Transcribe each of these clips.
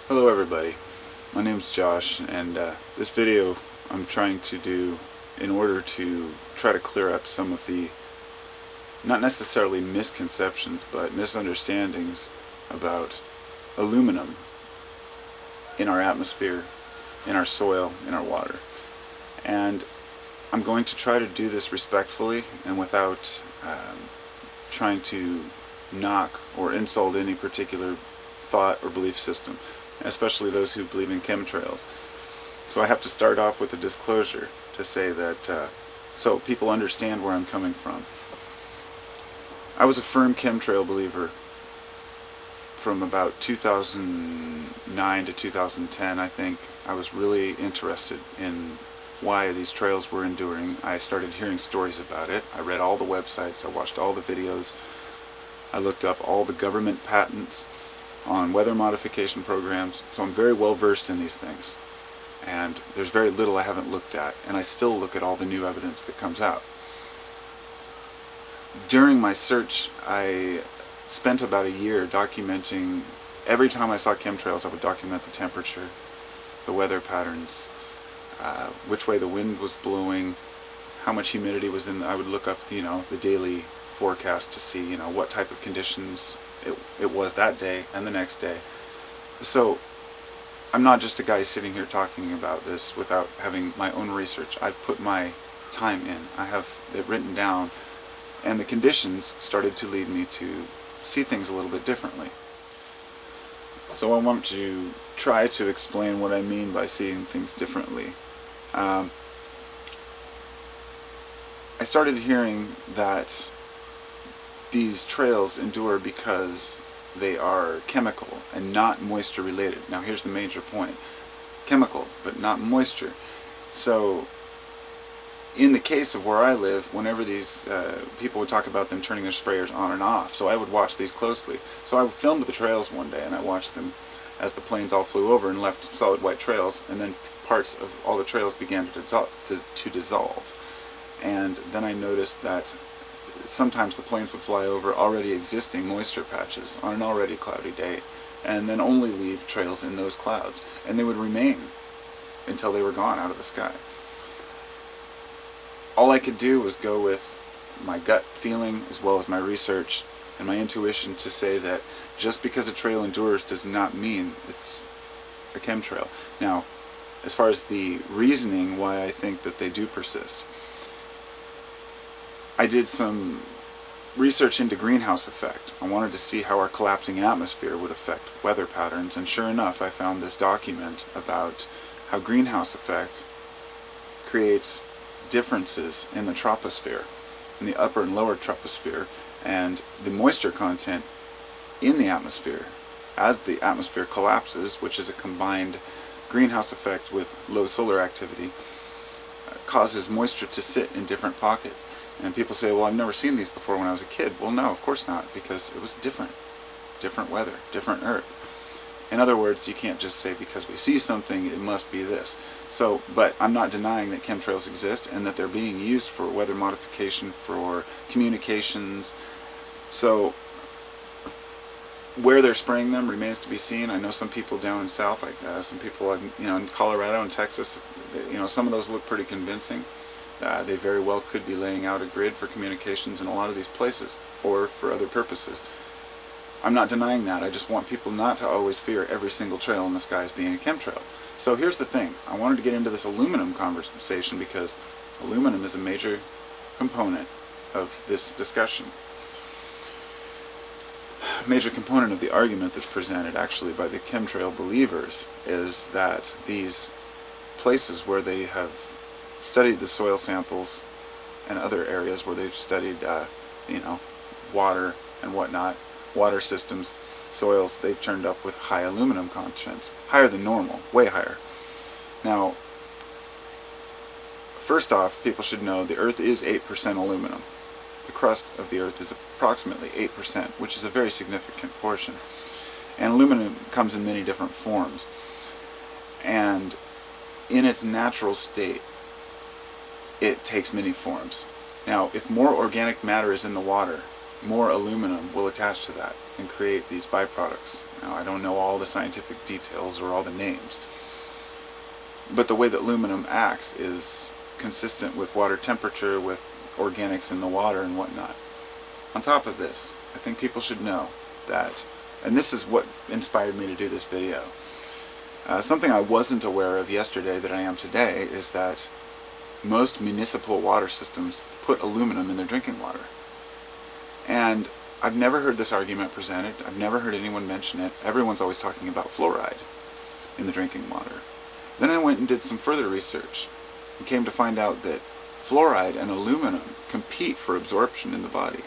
Hello everybody, my name's Josh, and this video I'm trying to do in order to try to clear up some of the, not necessarily misconceptions, but misunderstandings about aluminum in our atmosphere, in our soil, in our water. And I'm going to try to do this respectfully and without trying to knock or insult any particular thought or belief system, especially those who believe in chemtrails. So I have to start off with a disclosure to say that so people understand where I'm coming from. I was a firm chemtrail believer from about 2009 to 2010, I think. I was really interested in why these trails were enduring. I started hearing stories about it. I read all the websites, I watched all the videos, I looked up all the government patents on weather modification programs, so I'm very well versed in these things. And there's very little I haven't looked at, and I still look at all the new evidence that comes out. During my search, I spent about a year documenting. Every time I saw chemtrails, I would document the temperature, the weather patterns, which way the wind was blowing, how much humidity was in. I would look up, the daily forecast to see, what type of conditions it was that day and the next day. So I'm not just a guy sitting here talking about this without having my own research. I've put my time in. I have it written down, and the conditions started to lead me to see things a little bit differently. So I want to try to explain what I mean by seeing things differently. I started hearing that these trails endure because they are chemical and not moisture related. Now here's the major point. Chemical, but not moisture. So in the case of where I live, whenever these people would talk about them turning their sprayers on and off, so I would watch these closely. So I filmed the trails one day and I watched them as the planes all flew over and left solid white trails, and then parts of all the trails began to dissolve. And then I noticed that sometimes the planes would fly over already existing moisture patches on an already cloudy day, and then only leave trails in those clouds, and they would remain until they were gone out of the sky. All I could do was go with my gut feeling as well as my research and my intuition to say that just because a trail endures does not mean it's a chemtrail. Now, as far as the reasoning why I think that they do persist, I did some research into greenhouse effect. I wanted to see how our collapsing atmosphere would affect weather patterns, and sure enough I found this document about how greenhouse effect creates differences in the troposphere, in the upper and lower troposphere, and the moisture content in the atmosphere as the atmosphere collapses, which is a combined greenhouse effect with low solar activity, causes moisture to sit in different pockets. And people say, well, I've never seen these before when I was a kid. Well, no, of course not, because it was different weather, different earth. In other words, you can't just say because we see something it must be this. So, but I'm not denying that chemtrails exist and that they're being used for weather modification, for communications. So where they're spraying them remains to be seen. I know some people down in south, like some people in Colorado and Texas, some of those look pretty convincing. They very well could be laying out a grid for communications in a lot of these places, or for other purposes. I'm not denying that. I just want people not to always fear every single trail in the sky as being a chemtrail. So here's the thing. I wanted to get into this aluminum conversation because aluminum is a major component of this discussion. A major component of the argument that's presented actually by the chemtrail believers is that these places where they have studied the soil samples and other areas where they've studied water and whatnot, water systems, soils, they've turned up with high aluminum contents, higher than normal, way higher. Now, first off, people should know the Earth is 8% aluminum. The crust of the Earth is approximately 8%, which is a very significant portion. And aluminum comes in many different forms. And in its natural state, it takes many forms. Now, if more organic matter is in the water, more aluminum will attach to that and create these byproducts. Now, I don't know all the scientific details or all the names, but the way that aluminum acts is consistent with water temperature, with organics in the water and whatnot. On top of this, I think people should know that, and this is what inspired me to do this video, something I wasn't aware of yesterday that I am today is that most municipal water systems put aluminum in their drinking water. And I've never heard this argument presented. I've never heard anyone mention it. Everyone's always talking about fluoride in the drinking water. Then I went and did some further research and came to find out that fluoride and aluminum compete for absorption in the body.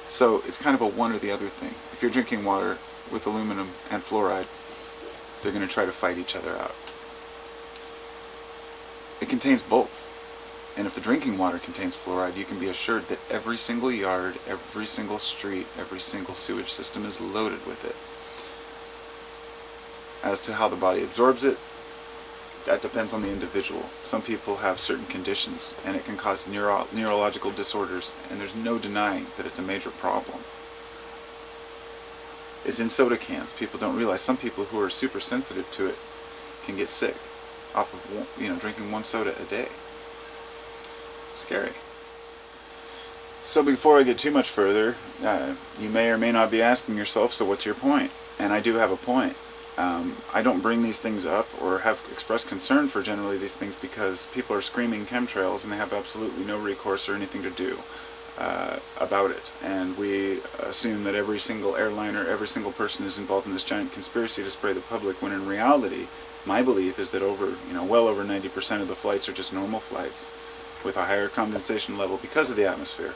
So it's kind of a one or the other thing. If you're drinking water with aluminum and fluoride, they're going to try to fight each other out. It contains both. And if the drinking water contains fluoride, you can be assured that every single yard, every single street, every single sewage system is loaded with it. As to how the body absorbs it, that depends on the individual. Some people have certain conditions, and it can cause neurological disorders, and there's no denying that it's a major problem. It's in soda cans. People don't realize some people who are super sensitive to it can get sick off of drinking one soda a day. Scary. So before I get too much further, you may or may not be asking yourself, so what's your point? And I do have a point. I don't bring these things up or have expressed concern for generally these things because people are screaming chemtrails and they have absolutely no recourse or anything to do about it. And we assume that every single airliner, every single person is involved in this giant conspiracy to spray the public, when in reality, my belief is that well over 90% of the flights are just normal flights with a higher condensation level because of the atmosphere.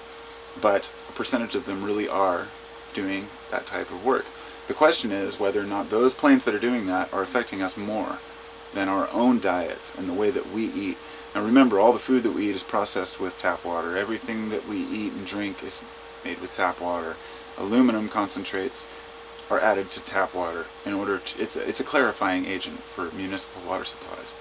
But a percentage of them really are doing that type of work. The question is whether or not those planes that are doing that are affecting us more than our own diets and the way that we eat. Now remember, all the food that we eat is processed with tap water. Everything that we eat and drink is made with tap water. Aluminum concentrates are added to tap water in order to, it's a clarifying agent for municipal water supplies.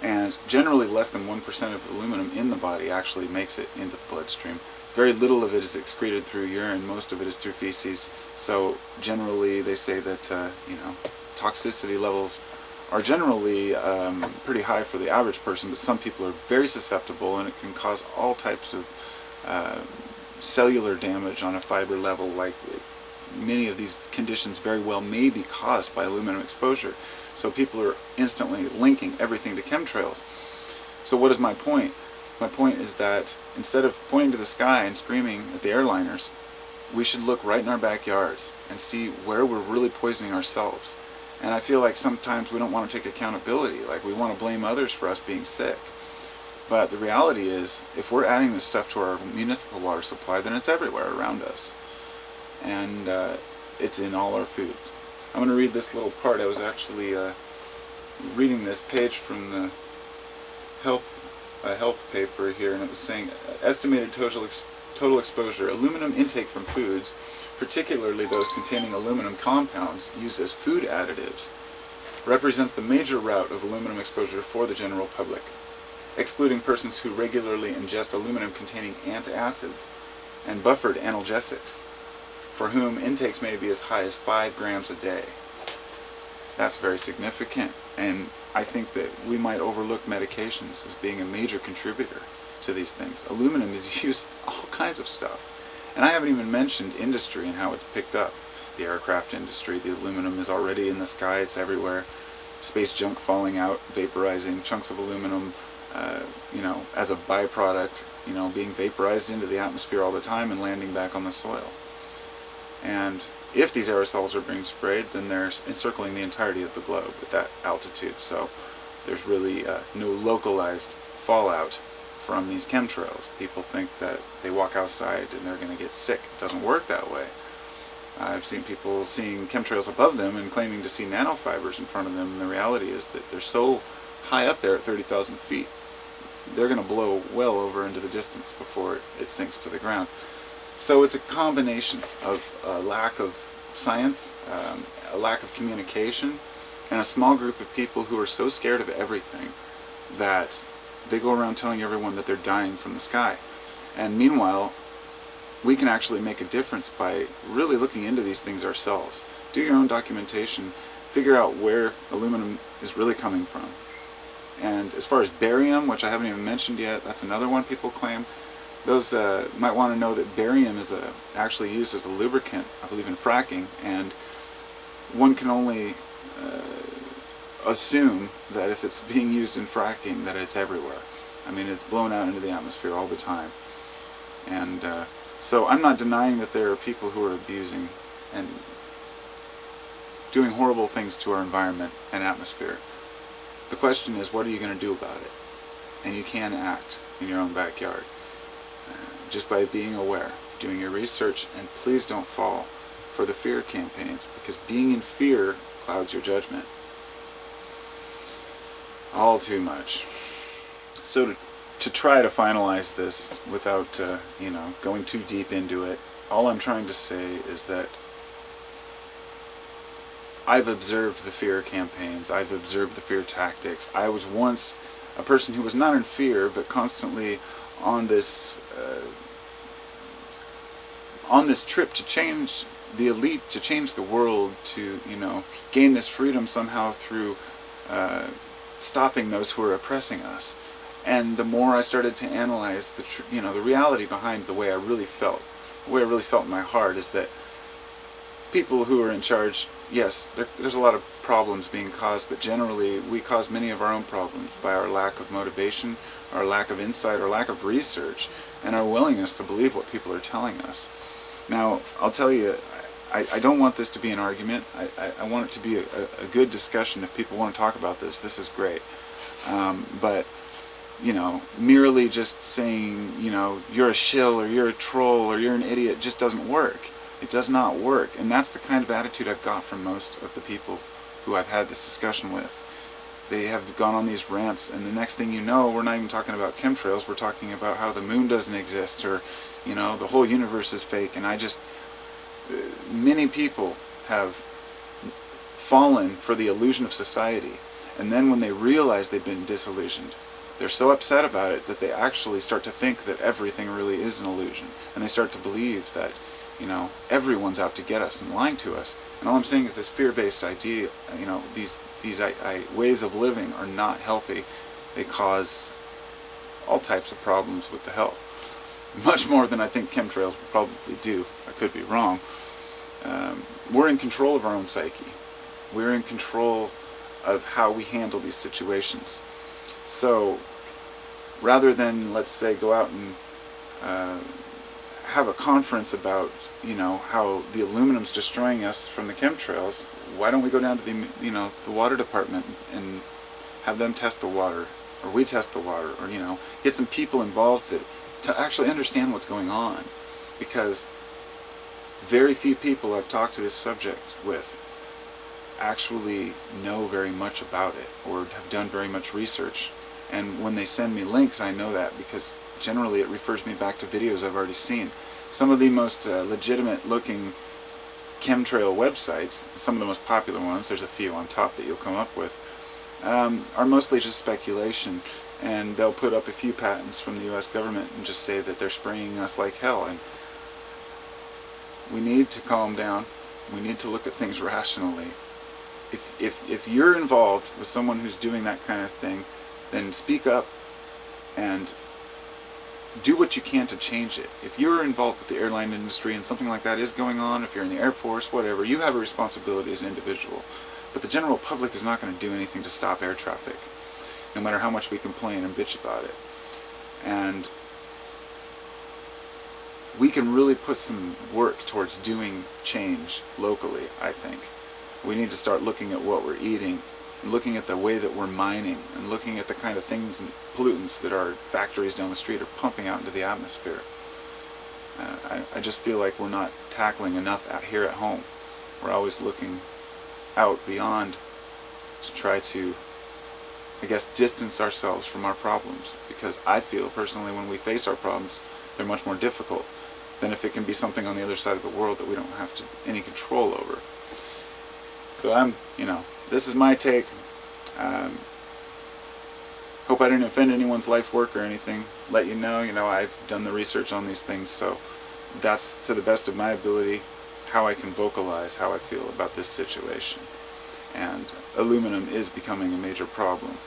And generally less than 1% of aluminum in the body actually makes it into the bloodstream. Very little of it is excreted through urine, most of it is through feces. So generally they say that toxicity levels are generally pretty high for the average person, but some people are very susceptible, and it can cause all types of cellular damage on a fiber level. Like many of these conditions very well may be caused by aluminum exposure. So people are instantly linking everything to chemtrails. So what is my point? My point is that instead of pointing to the sky and screaming at the airliners, we should look right in our backyards and see where we're really poisoning ourselves. And I feel like sometimes we don't want to take accountability, like we want to blame others for us being sick. But the reality is, if we're adding this stuff to our municipal water supply, then it's everywhere around us. And it's in all our foods. I'm going to read this little part. I was actually reading this page from the health paper here, and it was saying estimated total exposure. Aluminum intake from foods, particularly those containing aluminum compounds used as food additives, represents the major route of aluminum exposure for the general public, excluding persons who regularly ingest aluminum-containing antacids and buffered analgesics, for whom intakes may be as high as 5 grams a day. That's very significant, and I think that we might overlook medications as being a major contributor to these things. Aluminum is used in all kinds of stuff, and I haven't even mentioned industry and how it's picked up. The aircraft industry, the aluminum is already in the sky, it's everywhere. Space junk falling out, vaporizing, chunks of aluminum, as a byproduct, being vaporized into the atmosphere all the time and landing back on the soil. And if these aerosols are being sprayed, then they're encircling the entirety of the globe at that altitude. So there's really no localized fallout from these chemtrails. People think that they walk outside and they're going to get sick. It doesn't work that way. I've seen people seeing chemtrails above them and claiming to see nanofibers in front of them, and the reality is that they're so high up there at 30,000 feet, they're going to blow well over into the distance before it sinks to the ground. So it's a combination of a lack of science, a lack of communication, and a small group of people who are so scared of everything that they go around telling everyone that they're dying from the sky. And meanwhile, we can actually make a difference by really looking into these things ourselves. Do your own documentation, figure out where aluminum is really coming from. And as far as barium, which I haven't even mentioned yet, that's another one people claim. Those might want to know that barium is actually used as a lubricant, I believe, in fracking, and one can only assume that if it's being used in fracking, that it's everywhere. I mean, it's blown out into the atmosphere all the time. And so I'm not denying that there are people who are abusing and doing horrible things to our environment and atmosphere. The question is, what are you going to do about it? And you can act in your own backyard just by being aware, doing your research, and please don't fall for the fear campaigns, because being in fear clouds your judgment all too much. So to try to finalize this without going too deep into it, all I'm trying to say is that I've observed the fear campaigns, I've observed the fear tactics. I was once a person who was not in fear, but constantly on this trip to change the elite, to change the world, to gain this freedom somehow through stopping those who are oppressing us. And the more I started to analyze the reality behind the way I really felt, the way I really felt in my heart, is that people who are in charge, yes, there's a lot of problems being caused, but generally we cause many of our own problems by our lack of motivation, our lack of insight, our lack of research, and our willingness to believe what people are telling us. Now, I'll tell you, I don't want this to be an argument. I want it to be a good discussion. If people want to talk about this, this is great. But merely just saying, you're a shill, or you're a troll, or you're an idiot, just doesn't work. It does not work. And that's the kind of attitude I've got from most of the people who I've had this discussion with. They have gone on these rants, and the next thing you know, we're not even talking about chemtrails, we're talking about how the moon doesn't exist, or, the whole universe is fake. And many people have fallen for the illusion of society, and then when they realize they've been disillusioned, they're so upset about it that they actually start to think that everything really is an illusion, and they start to believe that everyone's out to get us and lying to us. And all I'm saying is this fear-based idea, these ways of living are not healthy. They cause all types of problems with the health, much more than I think chemtrails will probably do. I could be wrong. We're in control of our own psyche. We're in control of how we handle these situations. So rather than, let's say, go out and have a conference about how the aluminum's destroying us from the chemtrails, why don't we go down to the water department and have them test the water, or we test the water, or get some people involved to actually understand what's going on, because very few people I've talked to this subject with actually know very much about it or have done very much research. And when they send me links, I know that because generally it refers me back to videos I've already seen. Some of the most legitimate looking chemtrail websites, some of the most popular ones, there's a few on top that you'll come up with, are mostly just speculation, and they'll put up a few patents from the US government and just say that they're spraying us like hell. And we need to calm down. We need to look at things rationally. If you're involved with someone who's doing that kind of thing, then speak up and do what you can to change it. If you're involved with the airline industry and something like that is going on, if you're in the Air Force, whatever, you have a responsibility as an individual. But the general public is not going to do anything to stop air traffic, no matter how much we complain and bitch about it. And we can really put some work towards doing change locally, I think. We need to start looking at what we're eating, looking at the way that we're mining, and looking at the kind of things and pollutants that our factories down the street are pumping out into the atmosphere. I just feel like we're not tackling enough out here at home. We're always looking out beyond to try to, I guess, distance ourselves from our problems, because I feel personally when we face our problems, they're much more difficult than if it can be something on the other side of the world that we don't have any control over. So this is my take. Hope I didn't offend anyone's life work or anything. Let you know, I've done the research on these things, so that's, to the best of my ability, how I can vocalize how I feel about this situation. And aluminum is becoming a major problem.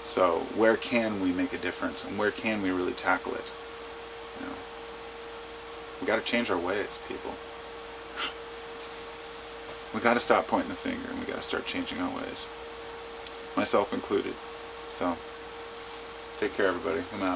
So where can we make a difference, and where can we really tackle it? You know, we got to change our ways, people. We got to stop pointing the finger, and we got to start changing our ways, myself included. So take care, everybody. I'm out.